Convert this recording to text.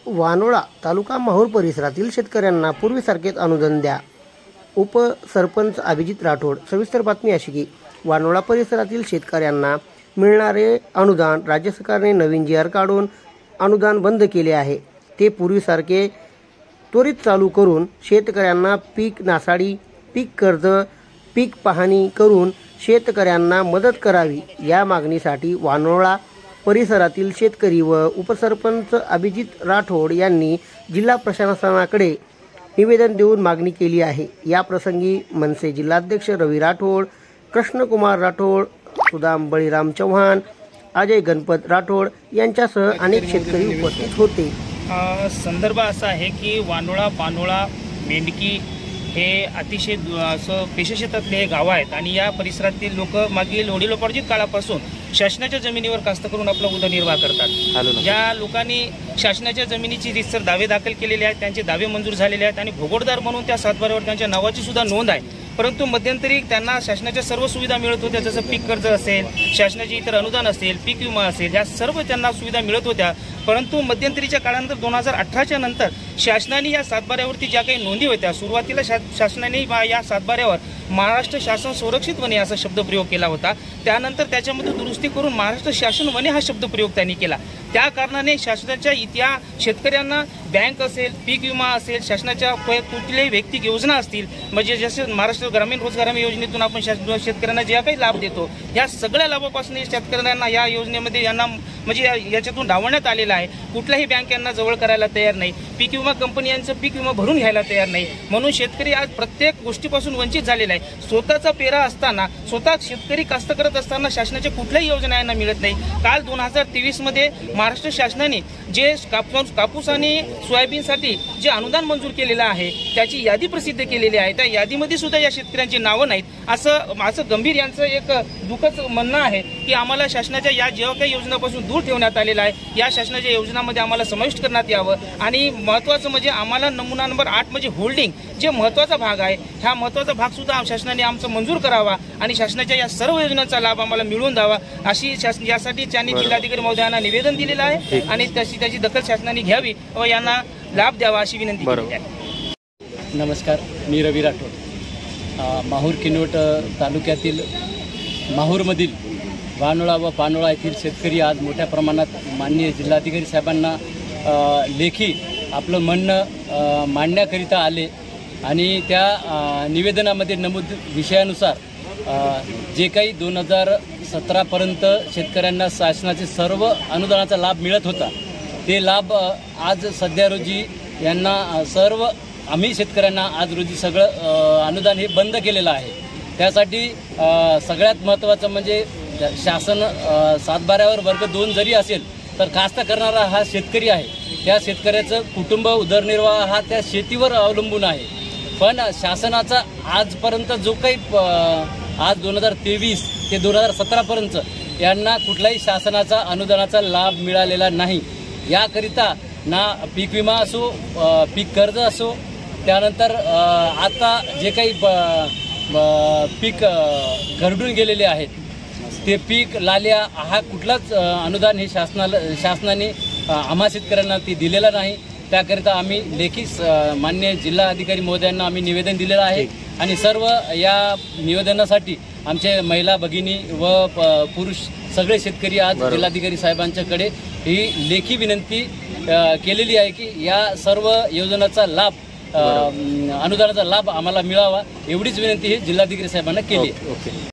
वानोळा तालुका माहूर परिसरातील शेतकऱ्यांना पूर्वीसारखेच अनुदान द्या. उपसरपंच अभिजित राठोड. सविस्तर बातमी अशी की वानोळा परिसरातील शेतकऱ्यांना मिळणारे अनुदान राज्य सरकारने नवीन जी आर काढून अनुदान बंद केले आहे. ते पूर्वीसारखे त्वरित चालू करून शेतकऱ्यांना पीक नासाडी, पीक कर्ज, पीक पाहणी करून शेतकऱ्यांना मदत करावी या मागणीसाठी वानोळा परिसरातील शेतकरी व उपसरपंच अभिजित राठोड यांनी जिल्हा प्रशासनाकडे निवेदन देऊन मागणी केली आहे. या प्रसंगी मनसे जिल्हाध्यक्ष रवी राठोड, कृष्णकुमार राठोड, सुदाम बळीराम चव्हाण, अजय गणपत राठोड यांच्यासह अनेक शेतकरी उपस्थित होते. संदर्भ असा आहे की वानोळा, पानोळा, मेंढकी हे अतिशय असं पेशशेतातले हे गावं आहेत आणि या परिसरातील लोक मागील वडिलोपार्जित काळापासून शासनाच्या जमिनीवर कास्त करून आपला उदरनिर्वाह करतात. ज्या लोकांनी शासनाच्या जमिनीची रीतसर दावे दाखल केलेले आहेत, त्यांचे दावे मंजूर झालेले आहेत आणि भोगोडदार म्हणून त्या सातबाऱ्यावर त्यांच्या नावाची सुद्धा नोंद आहे. परंतु मध्यंतरी त्यांना शासनाच्या सर्व सुविधा मिळत होत्या, जसं पीक कर्ज असेल, शासनाचे इतर अनुदान असेल, पीक विमा असेल, ह्या सर्व त्यांना सुविधा मिळत होत्या. परंतु मध्यंतरीच्या काळानंतर 2018च्या नंतर शासनाने या सातबाऱ्यावरती ज्या काही नोंदी होत्या, सुरुवातीला शासनाने या सातबाऱ्यावर महाराष्ट्र शासन संरक्षित वने असा शब्दप्रयोग केला होता. त्यानंतर त्याच्यामध्ये दुरुस्ती करून महाराष्ट्र शासन वने हा शब्दप्रयोग त्यांनी केला. त्या कारणाने शासनाच्या त्या शेतकऱ्यांना बँक असेल, पीक विमा असेल, शासनाच्या कुठल्याही वैयक्तिक योजना असतील, म्हणजे जसे महाराष्ट्र ग्रामीण रोजगार हमी योजनेतून आपण शेतकऱ्यांना जे काही लाभ देतो, या सगळ्या लाभापासून शेतकऱ्यांना या योजनेमध्ये यांना म्हणजे याच्यातून डावण्यात आलेला आहे. कुठल्याही बँक यांना जवळ करायला तयार नाही, पीक विमा कंपनी यांचं पीक विमा भरून घ्यायला तयार नाही. म्हणून शेतकरी आज प्रत्येक गोष्टीपासून वंचित झालेला आहे. स्वतःचा पेरा असताना, स्वतः शेतकरी कास्त करत असताना शासनाच्या कुठल्याही योजना यांना मिळत नाही. काल 2023 मध्ये महाराष्ट्र शासनाने जे कापूस आणि सोयाबीनसाठी जे अनुदान मंजूर केलेलं आहे त्याची यादी प्रसिद्ध केलेली आहे. त्या यादीमध्ये सुद्धा या शेतकऱ्यांची नावं नाहीत. असं गंभीर यांचं एक दुःखच म्हणणं आहे की आम्हाला शासनाच्या या जेव्हा काही योजनापासून दूर ठेवण्यात आलेला आहे, या शासनाच्या योजनामध्ये आम्हाला समाविष्ट करण्यात यावं. आणि महत्त्वाचं म्हणजे आम्हाला नमुना नंबर 8 म्हणजे होल्डिंग जे महत्त्वाचा भाग आहे, हा महत्त्वाचा भाग सुद्धा शासनाने आमचा मंजूर करावा आणि शासनाच्या या सर्व योजनांचा लाभ आम्हाला मिळवून द्यावा अशी यासाठी त्यांनी जिल्हाधिकारी महोदयांना निवेदन दिलेलं आहे आणि त्याची दखल शासनाने घ्यावी व यांना लाभ द्यावा अशी विनंती केली आहे. नमस्कार, मी रवी राठोड. माहूर किनवट तालुक्यातील माहूरमधील वानोळा व पानोळा येथील शेतकरी आज मोठ्या प्रमाणात माननीय जिल्हाधिकारी साहेबांना लेखी आपलं म्हणणं मांडण्याकरिता आले आणि त्या निवेदनामध्ये नमूद विषयानुसार जे काही 2017पर्यंत शेतकऱ्यांना शासनाचे सर्व अनुदानाचा लाभ मिळत होता, ते लाभ आज सध्या रोजी यांना सर्व आम्ही शेतकऱ्यांना आज रोजी सगळं अनुदान हे बंद केलेलं आहे. त्यासाठी सगळ्यात महत्त्वाचं म्हणजे शासन सातबाऱ्यावर वर्ग 2 जरी असेल तर कास्त करणारा हा शेतकरी आहे. त्या शेतकऱ्याचं कुटुंब उदरनिर्वाह हा त्या शेतीवर अवलंबून आहे. पण शासनाचा आजपर्यंत जो काही आज 2023 ते 2017पर्यंत यांना कुठल्याही शासनाचा अनुदानाचा लाभ मिळालेला नाही. याकरिता ना पीक विमा असो, पीक कर्ज असो, त्यानंतर आता जे काही पीक घरडून गेलेले आहेत ते पीक लाल्या हा कुठलाच अनुदान हे शासनाने आम्हा शेतकऱ्यांना ते दिलेलं नाही. त्याकरिता आम्ही लेखी मान्य जिल्हा अधिकारी महोदयांना आम्ही निवेदन दिलेलं आहे आणि सर्व या निवेदनासाठी आमचे महिला भगिनी व पुरुष सगळे शेतकरी आज जिल्हाधिकारी साहेबांच्याकडे ही लेखी विनंती केलेली आहे की या सर्व योजनाचा लाभ, अनुदानाचा लाभ आम्हाला मिळावा, एवढीच विनंती ही जिल्हाधिकारी साहेबांना केली.